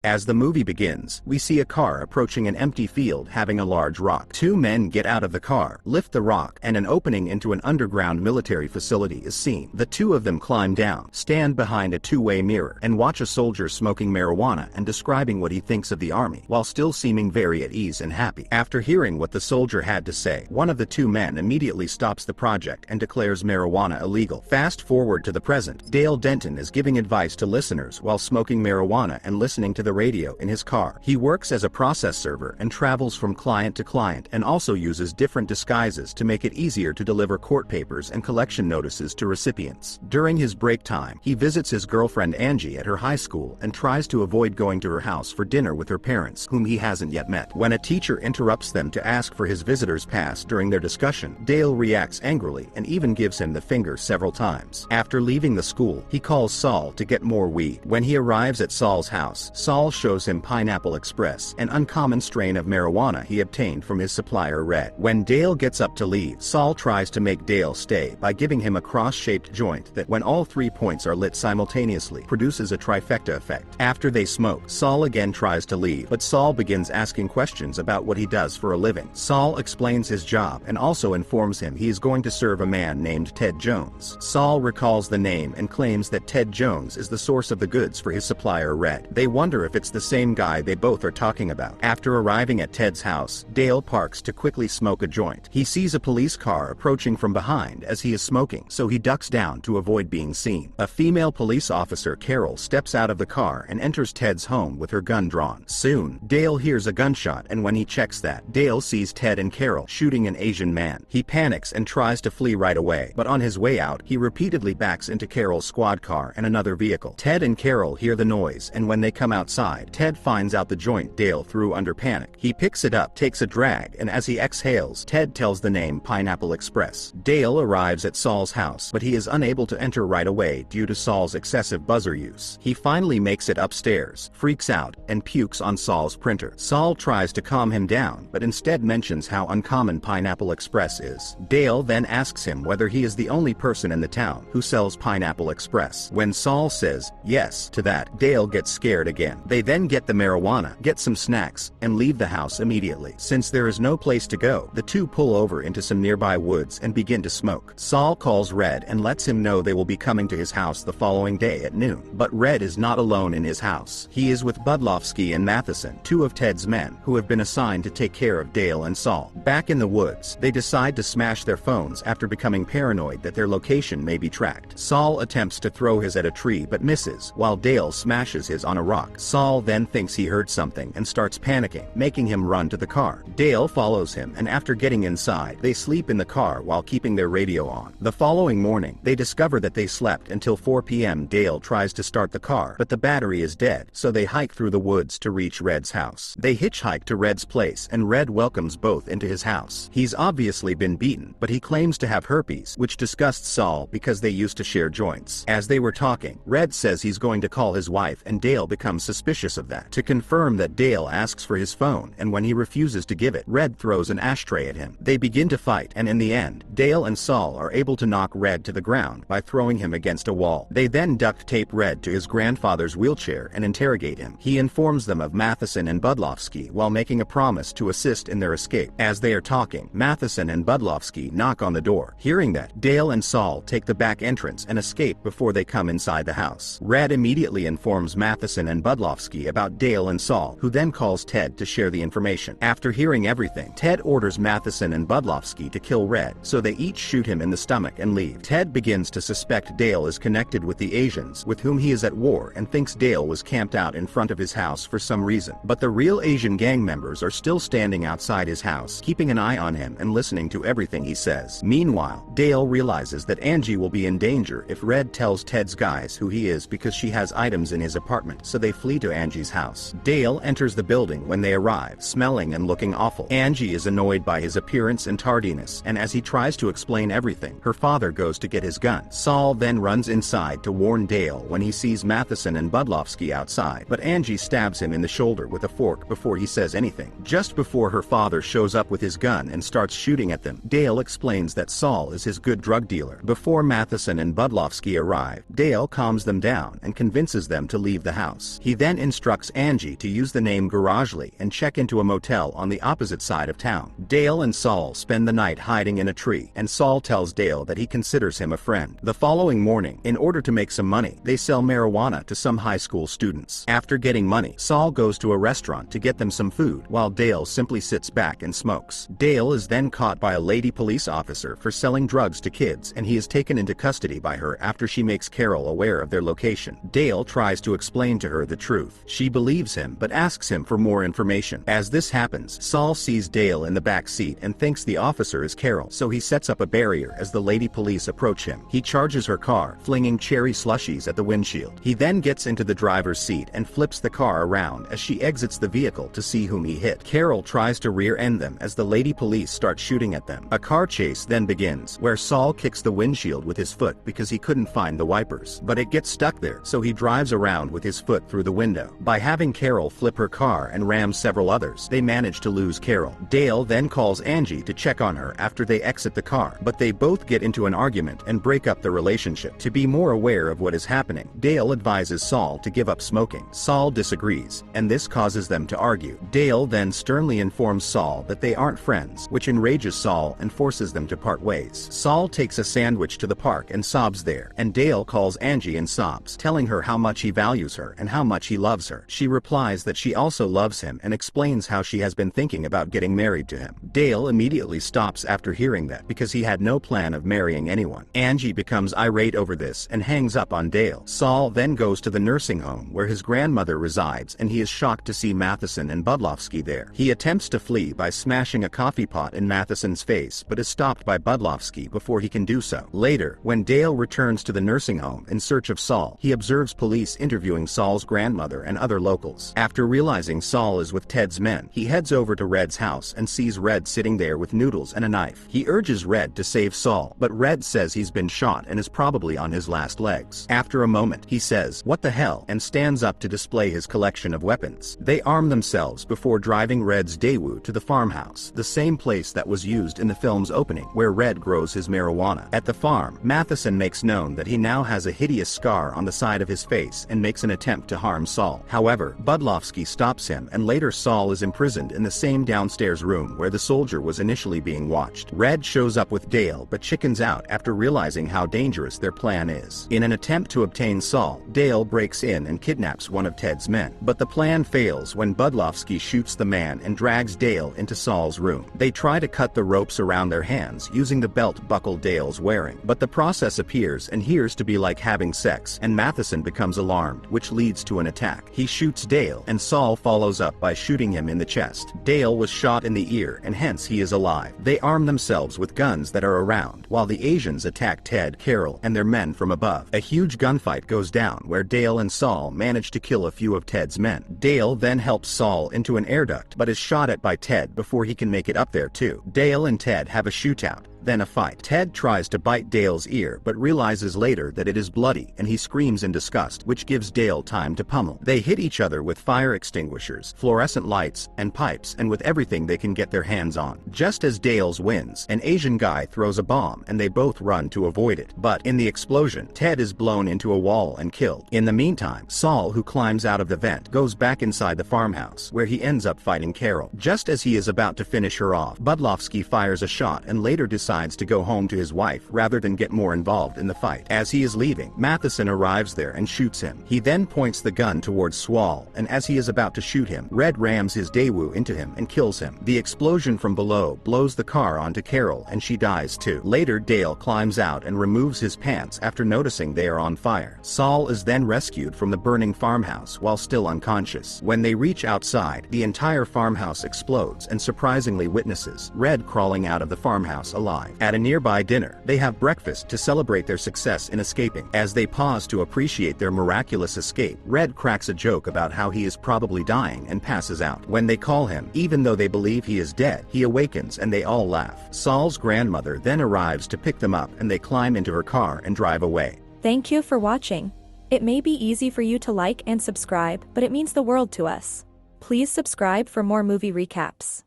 As the movie begins, we see a car approaching an empty field having a large rock. Two men get out of the car, lift the rock, and an opening into an underground military facility is seen. The two of them climb down, stand behind a two-way mirror, and watch a soldier smoking marijuana and describing what he thinks of the army, while still seeming very at ease and happy. After hearing what the soldier had to say, one of the two men immediately stops the project and declares marijuana illegal. Fast forward to the present. Dale Denton is giving advice to listeners while smoking marijuana and listening to the radio in his car. He works as a process server and travels from client to client, and also uses different disguises to make it easier to deliver court papers and collection notices to recipients. During his break time, he visits his girlfriend Angie at her high school and tries to avoid going to her house for dinner with her parents, whom he hasn't yet met. When a teacher interrupts them to ask for his visitor's pass during their discussion, Dale reacts angrily and even gives him the finger several times. After leaving the school, he calls Saul to get more weed. When he arrives at Saul's house, Saul shows him Pineapple Express, an uncommon strain of marijuana he obtained from his supplier Red. When Dale gets up to leave, Saul tries to make Dale stay by giving him a cross-shaped joint that, when all 3 points are lit simultaneously, produces a trifecta effect. After they smoke, Saul again tries to leave, but Saul begins asking questions about what he does for a living. Saul explains his job and also informs him he is going to serve a man named Ted Jones. Saul recalls the name and claims that Ted Jones is the source of the goods for his supplier Red. They wonder if it's the same guy they both are talking about. After arriving at Ted's house, Dale parks to quickly smoke a joint. He sees a police car approaching from behind as he is smoking, so he ducks down to avoid being seen. A female police officer, Carol, steps out of the car and enters Ted's home with her gun drawn. Soon, Dale hears a gunshot, and when he checks that, Dale sees Ted and Carol shooting an Asian man. He panics and tries to flee right away, but on his way out, he repeatedly backs into Carol's squad car and another vehicle. Ted and Carol hear the noise, and when they come outside, Ted finds out the joint Dale threw under panic. He picks it up, takes a drag, and as he exhales, Ted tells the name Pineapple Express. Dale arrives at Saul's house, but he is unable to enter right away due to Saul's excessive buzzer use. He finally makes it upstairs, freaks out, and pukes on Saul's printer. Saul tries to calm him down, but instead mentions how uncommon Pineapple Express is. Dale then asks him whether he is the only person in the town who sells Pineapple Express. When Saul says yes to that, Dale gets scared again. They then get the marijuana, get some snacks, and leave the house immediately. Since there is no place to go, the two pull over into some nearby woods and begin to smoke. Saul calls Red and lets him know they will be coming to his house the following day at noon. But Red is not alone in his house. He is with Budlofsky and Matheson, two of Ted's men, who have been assigned to take care of Dale and Saul. Back in the woods, they decide to smash their phones after becoming paranoid that their location may be tracked. Saul attempts to throw his at a tree but misses, while Dale smashes his on a rock. Saul then thinks he heard something and starts panicking, making him run to the car. Dale follows him, and after getting inside, they sleep in the car while keeping their radio on. The following morning, they discover that they slept until 4 p.m. Dale tries to start the car, but the battery is dead, so they hike through the woods to reach Red's house. They hitchhike to Red's place, and Red welcomes both into his house. He's obviously been beaten, but he claims to have herpes, which disgusts Saul because they used to share joints. As they were talking, Red says he's going to call his wife, and Dale becomes suspicious of that. To confirm that, Dale asks for his phone, and when he refuses to give it, Red throws an ashtray at him. They begin to fight, and in the end, Dale and Saul are able to knock Red to the ground by throwing him against a wall. They then duct tape Red to his grandfather's wheelchair and interrogate him. He informs them of Matheson and Budlofsky while making a promise to assist in their escape. As they are talking, Matheson and Budlofsky knock on the door. Hearing that, Dale and Saul take the back entrance and escape before they come inside the house. Red immediately informs Matheson and Budlofsky about Dale and Saul, who then calls Ted to share the information. After hearing everything, Ted orders Matheson and Budlofsky to kill Red, so they each shoot him in the stomach and leave. Ted begins to suspect Dale is connected with the Asians with whom he is at war and thinks Dale was camped out in front of his house for some reason. But the real Asian gang members are still standing outside his house, keeping an eye on him and listening to everything he says. Meanwhile, Dale realizes that Angie will be in danger if Red tells Ted's guys who he is because she has items in his apartment, so they flee to Angie's house. Dale enters the building when they arrive, smelling and looking awful. Angie is annoyed by his appearance and tardiness, and as he tries to explain everything, her father goes to get his gun. Saul then runs inside to warn Dale when he sees Matheson and Budlofsky outside, but Angie stabs him in the shoulder with a fork before he says anything. Just before her father shows up with his gun and starts shooting at them, Dale explains that Saul is his good drug dealer. Before Matheson and Budlofsky arrive, Dale calms them down and convinces them to leave the house. He then then instructs Angie to use the name Garagely and check into a motel on the opposite side of town. Dale and Saul spend the night hiding in a tree, and Saul tells Dale that he considers him a friend. The following morning, in order to make some money, they sell marijuana to some high school students. After getting money, Saul goes to a restaurant to get them some food, while Dale simply sits back and smokes. Dale is then caught by a lady police officer for selling drugs to kids, and he is taken into custody by her after she makes Carol aware of their location. Dale tries to explain to her the truth. She believes him but asks him for more information. As this happens, Saul sees Dale in the back seat and thinks the officer is Carol, so he sets up a barrier as the lady police approach him. He charges her car, flinging cherry slushies at the windshield. He then gets into the driver's seat and flips the car around as she exits the vehicle to see whom he hit. Carol tries to rear-end them as the lady police start shooting at them. A car chase then begins, where Saul kicks the windshield with his foot because he couldn't find the wipers. But it gets stuck there, so he drives around with his foot through the window. By having Carol flip her car and ram several others, they manage to lose Carol. Dale then calls Angie to check on her after they exit the car, but they both get into an argument and break up the relationship. To be more aware of what is happening, Dale advises Saul to give up smoking. Saul disagrees, and this causes them to argue. Dale then sternly informs Saul that they aren't friends, which enrages Saul and forces them to part ways. Saul takes a sandwich to the park and sobs there, and Dale calls Angie and sobs, telling her how much he values her and how much he loves her. She replies that she also loves him and explains how she has been thinking about getting married to him. Dale immediately stops after hearing that because he had no plan of marrying anyone. Angie becomes irate over this and hangs up on Dale. Saul then goes to the nursing home where his grandmother resides, and he is shocked to see Matheson and Budlowski there. He attempts to flee by smashing a coffee pot in Matheson's face but is stopped by Budlowski before he can do so. Later, when Dale returns to the nursing home in search of Saul, he observes police interviewing Saul's grandmother and other locals. After realizing Saul is with Ted's men, he heads over to Red's house and sees Red sitting there with noodles and a knife. He urges Red to save Saul, but Red says he's been shot and is probably on his last legs. After a moment, he says, "What the hell?" and stands up to display his collection of weapons. They arm themselves before driving Red's Daewoo to the farmhouse, the same place that was used in the film's opening, where Red grows his marijuana. At the farm, Matheson makes known that he now has a hideous scar on the side of his face and makes an attempt to harm Saul. However, Budlowski stops him, and later Saul is imprisoned in the same downstairs room where the soldier was initially being watched. Red shows up with Dale but chickens out after realizing how dangerous their plan is. In an attempt to obtain Saul, Dale breaks in and kidnaps one of Ted's men. But the plan fails when Budlowski shoots the man and drags Dale into Saul's room. They try to cut the ropes around their hands using the belt buckle Dale's wearing, but the process appears and hears to be like having sex, and Matheson becomes alarmed, which leads to an attack. He shoots Dale, and Saul follows up by shooting him in the chest. Dale was shot in the ear, and hence he is alive. They arm themselves with guns that are around, while the Asians attack Ted, Carol, and their men from above. A huge gunfight goes down where Dale and Saul manage to kill a few of Ted's men. Dale then helps Saul into an air duct but is shot at by Ted before he can make it up there too. Dale and Ted have a shootout, then a fight. Ted tries to bite Dale's ear but realizes later that it is bloody, and he screams in disgust, which gives Dale time to pummel. They hit each other with fire extinguishers, fluorescent lights, and pipes, and with everything they can get their hands on. Just as Dale's wins, an Asian guy throws a bomb and they both run to avoid it. But in the explosion, Ted is blown into a wall and killed. In the meantime, Saul, who climbs out of the vent, goes back inside the farmhouse, where he ends up fighting Carol. Just as he is about to finish her off, Budlowski fires a shot and later decides to go home to his wife rather than get more involved in the fight. As he is leaving, Matheson arrives there and shoots him. He then points the gun towards Swall, and as he is about to shoot him, Red rams his Daewoo into him and kills him. The explosion from below blows the car onto Carol, and she dies too. Later, Dale climbs out and removes his pants after noticing they are on fire. Saul is then rescued from the burning farmhouse while still unconscious. When they reach outside, the entire farmhouse explodes and surprisingly witnesses Red crawling out of the farmhouse alive. At a nearby dinner, they have breakfast to celebrate their success in escaping. As they pause to appreciate their miraculous escape, Red cracks a joke about how he is probably dying and passes out. When they call him, even though they believe he is dead, he awakens and they all laugh. Saul's grandmother then arrives to pick them up, and they climb into her car and drive away. Thank you for watching. It may be easy for you to like and subscribe, but it means the world to us. Please subscribe for more movie recaps.